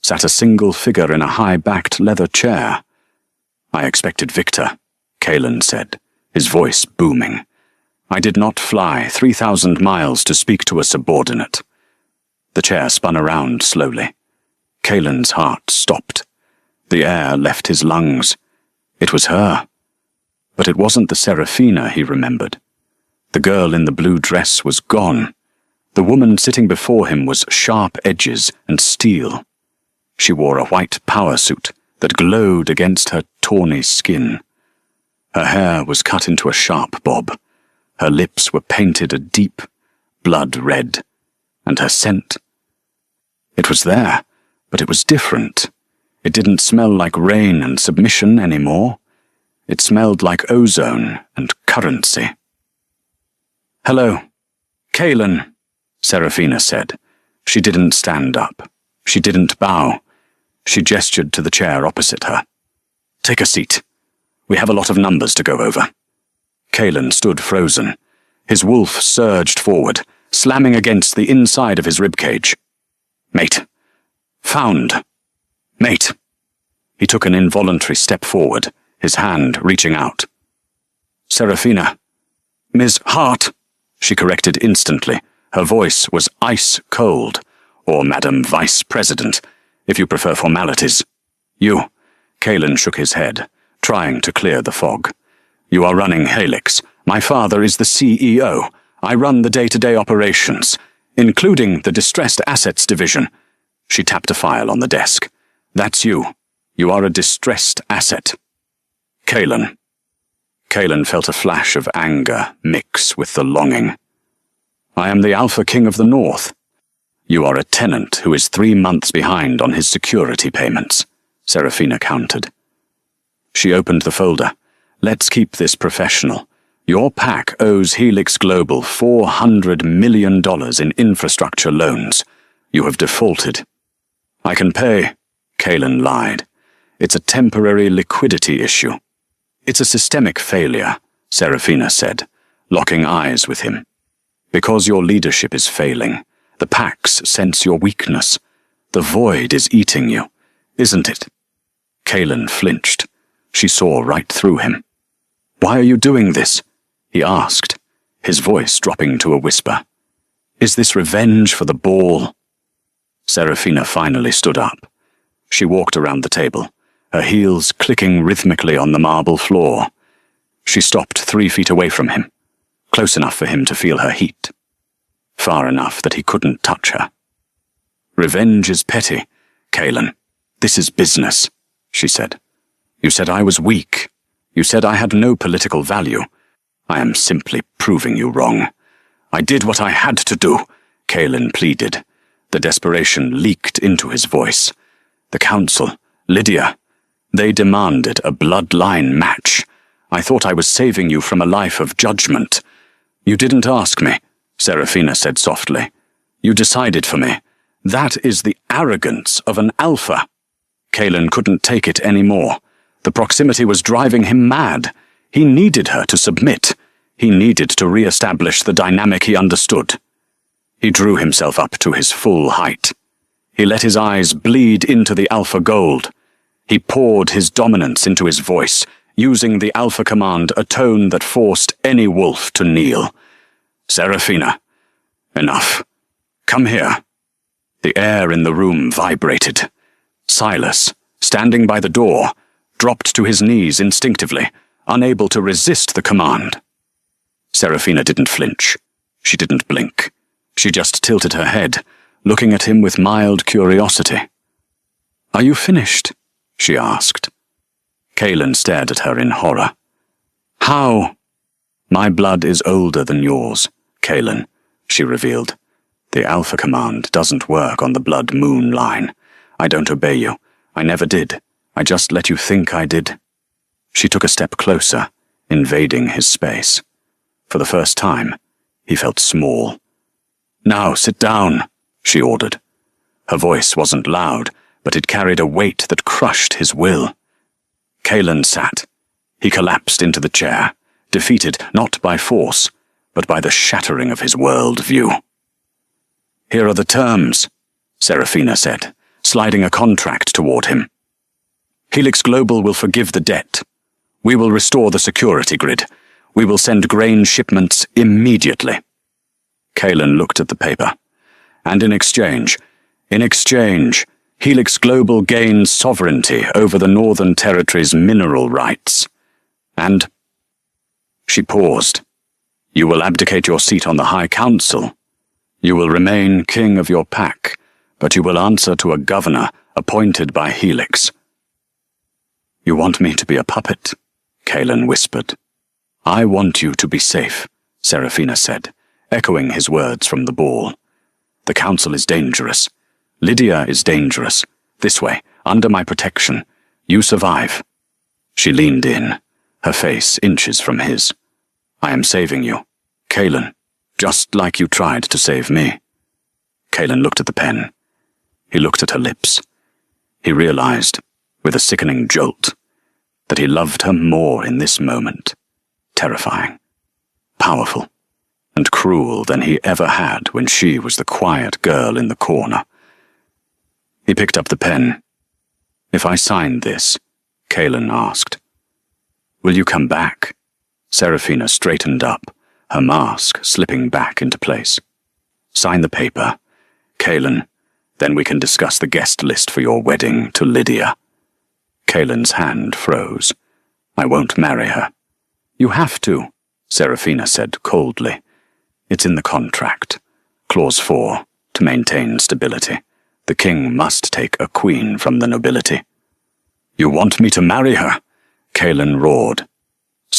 Speaker 1: sat a single figure in a high-backed leather chair. "I expected Victor," Kalen said, his voice booming. "I did not fly 3,000 miles to speak to a subordinate." The chair spun around slowly. Kalen's heart stopped. The air left his lungs. It was her. But it wasn't the Serafina he remembered. The girl in the blue dress was gone. The woman sitting before him was sharp edges and steel. She wore a white power suit that glowed against her tawny skin. Her hair was cut into a sharp bob. Her lips were painted a deep blood red. And her scent? It was there, but it was different. It didn't smell like rain and submission anymore. It smelled like ozone and currency. "Hello, Kalen," Serafina said. She didn't stand up. She didn't bow. She gestured to the chair opposite her. "Take a seat. We have a lot of numbers to go over." Kalen stood frozen. His wolf surged forward, slamming against the inside of his ribcage. "Mate. Found. Mate." He took an involuntary step forward, his hand reaching out. "Serafina. Ms. Hart," she corrected instantly. Her voice was ice cold, or Madam Vice President, if you prefer formalities. "You." Kalen shook his head, trying to clear the fog. "You are running Helix. My father is the CEO. I run the day-to-day operations, including the Distressed Assets Division." She tapped a file on the desk. "That's you. You are a distressed asset." "Kalen." Kalen felt a flash of anger mix with the longing. "I am the Alpha King of the North." "You are a tenant who is 3 months behind on his security payments," Serafina countered. She opened the folder. "Let's keep this professional. Your pack owes Helix Global $400 million in infrastructure loans. You have defaulted." "I can pay," Kalen lied. "It's a temporary liquidity issue." "It's a systemic failure," Serafina said, locking eyes with him. "Because your leadership is failing. The packs sense your weakness. The void is eating you, isn't it?" Kalen flinched. She saw right through him. "Why are you doing this?" he asked, his voice dropping to a whisper. "Is this revenge for the ball?" Serafina finally stood up. She walked around the table, her heels clicking rhythmically on the marble floor. She stopped 3 feet away from him. close enough for him to feel her heat, far enough that he couldn't touch her. "Revenge is petty, Kaelin. This is business," she said. "You said I was weak. You said I had no political value. I am simply proving you wrong. I did what I had to do," Kaelin pleaded. The desperation leaked into his voice. "The council, Lydia, they demanded a bloodline match. I thought I was saving you from a life of judgment." "You didn't ask me," Seraphina said softly. "You decided for me. That is the arrogance of an alpha." Kaelin couldn't take it anymore. The proximity was driving him mad. He needed her to submit. He needed to re-establish the dynamic he understood. He drew himself up to his full height. He let his eyes bleed into the alpha gold. He poured his dominance into his voice, using the alpha command, a tone that forced any wolf to kneel. "Seraphina, enough. Come here." The air in the room vibrated. Silas, standing by the door, dropped to his knees instinctively, unable to resist the command. Seraphina didn't flinch. She didn't blink. She just tilted her head, looking at him with mild curiosity. "Are you finished?" she asked. Kaelin stared at her in horror. "How?" "My blood is older than yours, Kaelin," she revealed. "The Alpha Command doesn't work on the blood-moon line. I don't obey you. I never did. I just let you think I did." She took a step closer, invading his space. For the first time, he felt small. "Now sit down," she ordered. Her voice wasn't loud, but it carried a weight that crushed his will. Kaelin sat. He collapsed into the chair, defeated not by force, but by the shattering of his world view. "Here are the terms," Seraphina said, sliding a contract toward him. "Helix Global will forgive the debt. We will restore the security grid. We will send grain shipments immediately." Kaelin looked at the paper. "And in exchange, Helix Global gains sovereignty over the Northern Territory's mineral rights. And—" She paused. "You will abdicate your seat on the High Council. You will remain king of your pack, but you will answer to a governor appointed by Helix." "You want me to be a puppet?" Kaelin whispered. "I want you to be safe," Seraphina said, echoing his words from the ball. "The council is dangerous. Lydia is dangerous. This way, under my protection. You survive." She leaned in, her face inches from his. "I am saving you, Kaelin, just like you tried to save me." Kaelin looked at the pen. He looked at her lips. He realized, with a sickening jolt, that he loved her more in this moment. Terrifying, powerful, and cruel than he ever had when she was the quiet girl in the corner. He picked up the pen. "If I sign this," Kaelin asked. "Will you come back?" Seraphina straightened up, her mask slipping back into place. "Sign the paper, Kaelin, then we can discuss the guest list for your wedding to Lydia." Kaelin's hand froze. "I won't marry her." "You have to," Seraphina said coldly. "It's in the contract. Clause 4, to maintain stability. The king must take a queen from the nobility." "You want me to marry her?" Kaelin roared,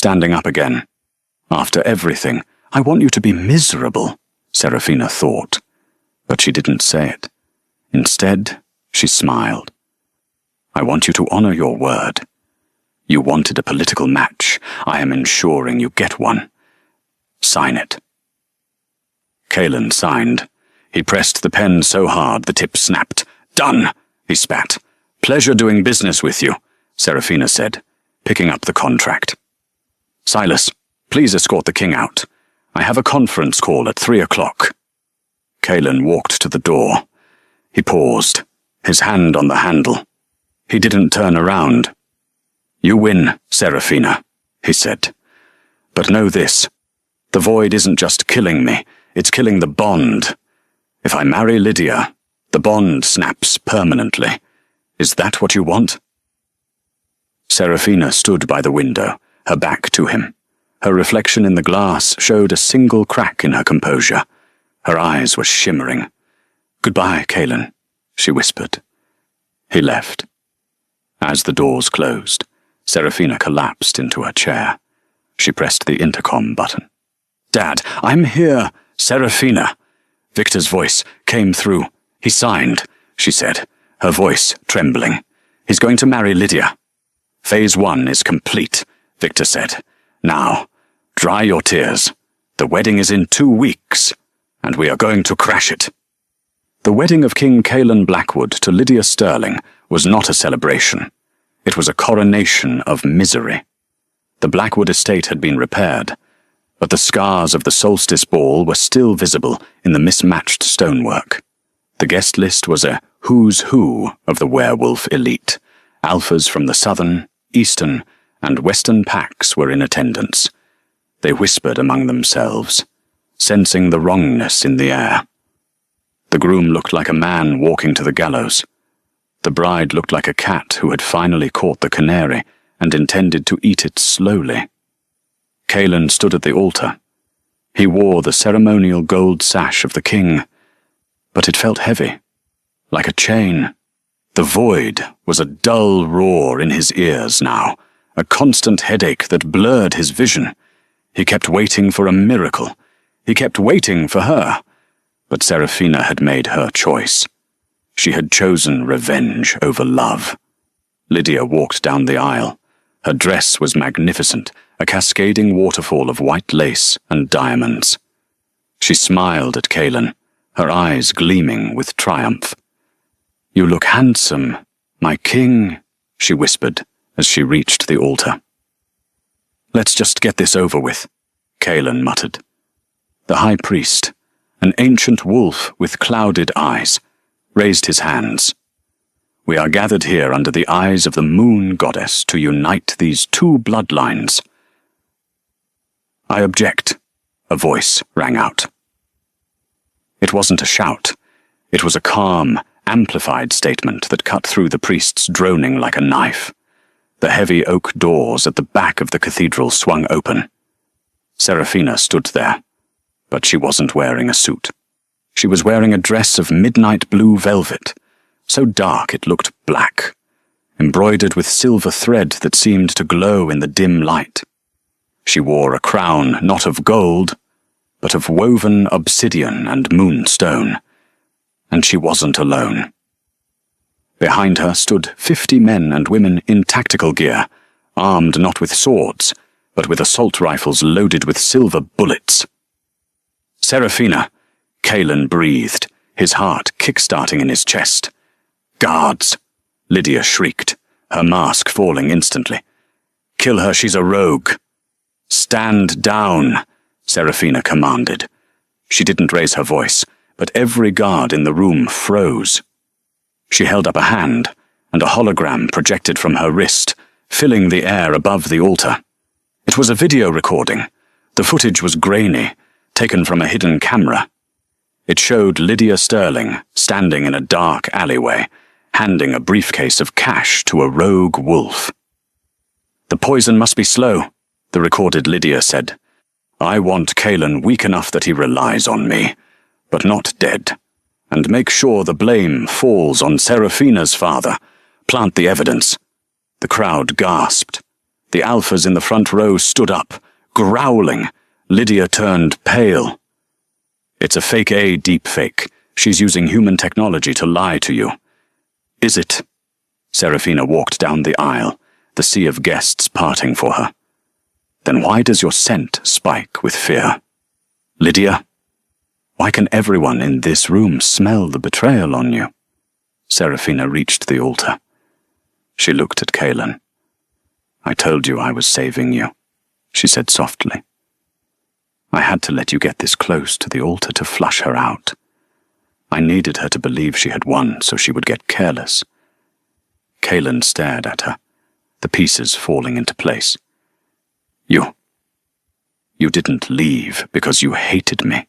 Speaker 1: standing up again. "After everything, I want you to be miserable," Seraphina thought. But she didn't say it. Instead, she smiled. "I want you to honor your word. You wanted a political match. I am ensuring you get one. Sign it." Kaelin signed. He pressed the pen so hard the tip snapped. "Done," he spat. "Pleasure doing business with you," Seraphina said, picking up the contract. "Silas, please escort the king out. I have a conference call at 3:00. Kaelin walked to the door. He paused, his hand on the handle. He didn't turn around. "You win, Seraphina," he said. "But know this. The void isn't just killing me, it's killing the bond. If I marry Lydia, the bond snaps permanently. Is that what you want?" Seraphina stood by the window, her back to him. Her reflection in the glass showed a single crack in her composure. Her eyes were shimmering. "Goodbye, Kaelin," she whispered. He left. As the doors closed, Serafina collapsed into her chair. She pressed the intercom button. "Dad, I'm here, Serafina." Victor's voice came through. "He signed," she said, her voice trembling. "He's going to marry Lydia." "Phase 1 is complete," Victor said. "Now, dry your tears. The wedding is in 2 weeks, and we are going to crash it." The wedding of King Kaelin Blackwood to Lydia Sterling was not a celebration. It was a coronation of misery. The Blackwood estate had been repaired, but the scars of the solstice ball were still visible in the mismatched stonework. The guest list was a who's who of the werewolf elite. Alphas from the southern, eastern, and western packs were in attendance. They whispered among themselves, sensing the wrongness in the air. The groom looked like a man walking to the gallows. The bride looked like a cat who had finally caught the canary and intended to eat it slowly. Kaelin stood at the altar. He wore the ceremonial gold sash of the king, but it felt heavy, like a chain. The void was a dull roar in his ears now, a constant headache that blurred his vision. He kept waiting for a miracle. He kept waiting for her. But Serafina had made her choice. She had chosen revenge over love. Lydia walked down the aisle. Her dress was magnificent, a cascading waterfall of white lace and diamonds. She smiled at Kaelin, her eyes gleaming with triumph. "You look handsome, my king," she whispered as she reached the altar. "Let's just get this over with," Kaelin muttered. The high priest, an ancient wolf with clouded eyes, raised his hands. "We are gathered here under the eyes of the moon goddess to unite these 2 bloodlines." "I object," a voice rang out. It wasn't a shout. It was a calm, amplified statement that cut through the priest's droning like a knife. The heavy oak doors at the back of the cathedral swung open. Serafina stood there, but she wasn't wearing a suit. She was wearing a dress of midnight blue velvet, so dark it looked black, embroidered with silver thread that seemed to glow in the dim light. She wore a crown not of gold, but of woven obsidian and moonstone, and she wasn't alone. Behind her stood 50 men and women in tactical gear, armed not with swords, but with assault rifles loaded with silver bullets. "Serafina," Kaelin breathed, his heart kick-starting in his chest. "Guards!" Lydia shrieked, her mask falling instantly. "Kill her, she's a rogue." "Stand down," Serafina commanded. She didn't raise her voice, but every guard in the room froze. She held up a hand, and a hologram projected from her wrist, filling the air above the altar. It was a video recording. The footage was grainy, taken from a hidden camera. It showed Lydia Sterling standing in a dark alleyway, handing a briefcase of cash to a rogue wolf. "The poison must be slow," the recorded Lydia said. "I want Kaelin weak enough that he relies on me, but not dead. And make sure the blame falls on Serafina's father. Plant the evidence." The crowd gasped. The alphas in the front row stood up, growling. Lydia turned pale. "It's a fake A deepfake. She's using human technology to lie to you." "Is it?" Serafina walked down the aisle, the sea of guests parting for her. "Then why does your scent spike with fear? Lydia? Why can everyone in this room smell the betrayal on you?" Serafina reached the altar. She looked at Kaelin. "I told you I was saving you," she said softly. "I had to let you get this close to the altar to flush her out. I needed her to believe she had won so she would get careless." Kaelin stared at her, the pieces falling into place. You didn't leave because you hated me.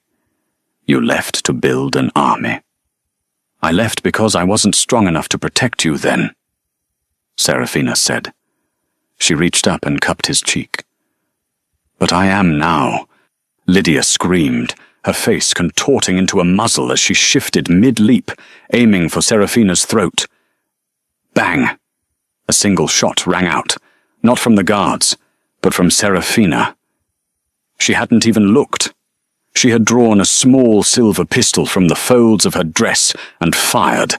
Speaker 1: You left to build an army. I left because I wasn't strong enough to protect you then," Serafina said. She reached up and cupped his cheek. But I am now. Lydia screamed, her face contorting into a muzzle as she shifted mid-leap, aiming for Serafina's throat. Bang! A single shot rang out, not from the guards, but from Serafina. She hadn't even looked. She had drawn a small silver pistol from the folds of her dress and fired.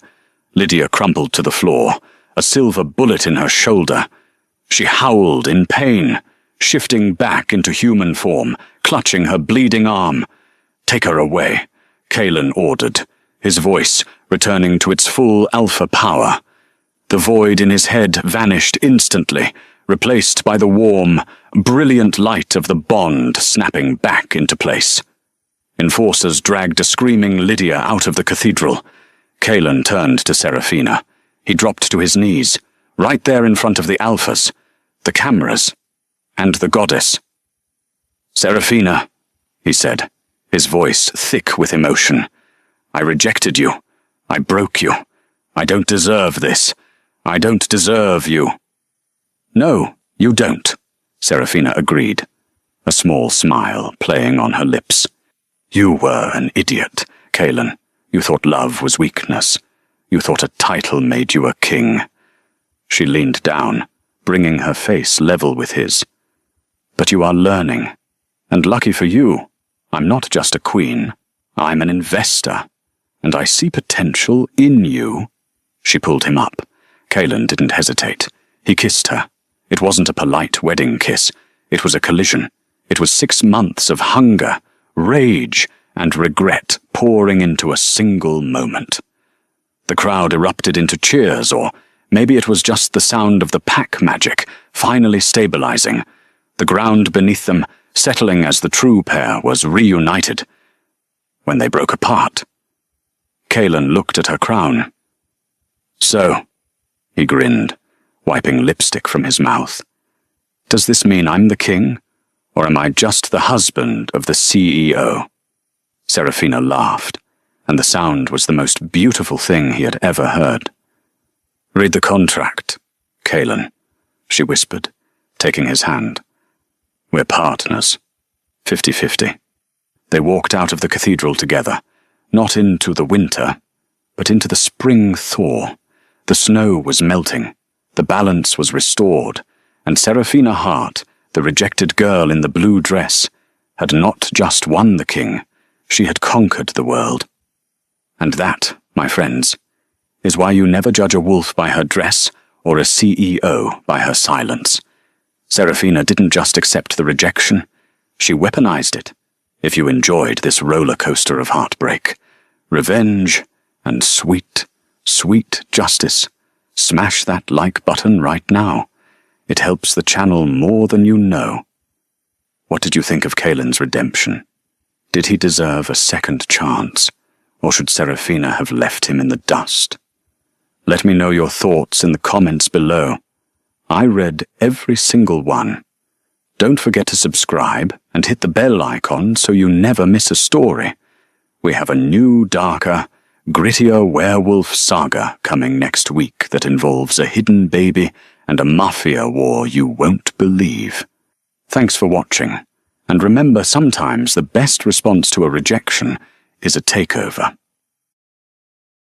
Speaker 1: Lydia crumpled to the floor, a silver bullet in her shoulder. She howled in pain, shifting back into human form, clutching her bleeding arm. "Take her away," Kalen ordered, his voice returning to its full alpha power. The void in his head vanished instantly, replaced by the warm, brilliant light of the bond snapping back into place. Enforcers dragged a screaming Lydia out of the cathedral. Kalen turned to Serafina. He dropped to his knees, right there in front of the alphas, the cameras, and the goddess. "Serafina," he said, his voice thick with emotion. "I rejected you. I broke you. I don't deserve this. I don't deserve you." "No, you don't," Serafina agreed, a small smile playing on her lips. "You were an idiot, Kalen. You thought love was weakness. You thought a title made you a king." She leaned down, bringing her face level with his. "But you are learning. And lucky for you, I'm not just a queen. I'm an investor. And I see potential in you." She pulled him up. Kalen didn't hesitate. He kissed her. It wasn't a polite wedding kiss. It was a collision. It was 6 months of hunger, rage, and regret pouring into a single moment. The crowd erupted into cheers, or maybe it was just the sound of the pack magic finally stabilizing, the ground beneath them settling as the true pair was reunited. When they broke apart, Kalen looked at her crown. "So," he grinned, wiping lipstick from his mouth, "does this mean I'm the king, or am I just the husband of the CEO?" Serafina laughed, and the sound was the most beautiful thing he had ever heard. "Read the contract, Kalen," she whispered, taking his hand. "We're partners, 50-50. They walked out of the cathedral together, not into the winter, but into the spring thaw. The snow was melting, the balance was restored, and Serafina Hart, the rejected girl in the blue dress, had not just won the king, she had conquered the world. And that, my friends, is why you never judge a wolf by her dress or a CEO by her silence. Serafina didn't just accept the rejection, she weaponized it. If you enjoyed this roller coaster of heartbreak, revenge, and sweet, sweet justice, smash that like button right now. It helps the channel more than you know. What did you think of Kalen's redemption? Did he deserve a second chance, or should Serafina have left him in the dust? Let me know your thoughts in the comments below. I read every single one. Don't forget to subscribe and hit the bell icon so you never miss a story. We have a new, darker, grittier werewolf saga coming next week that involves a hidden baby and a mafia war you won't believe. Thanks for watching, and remember, sometimes the best response to a rejection is a takeover.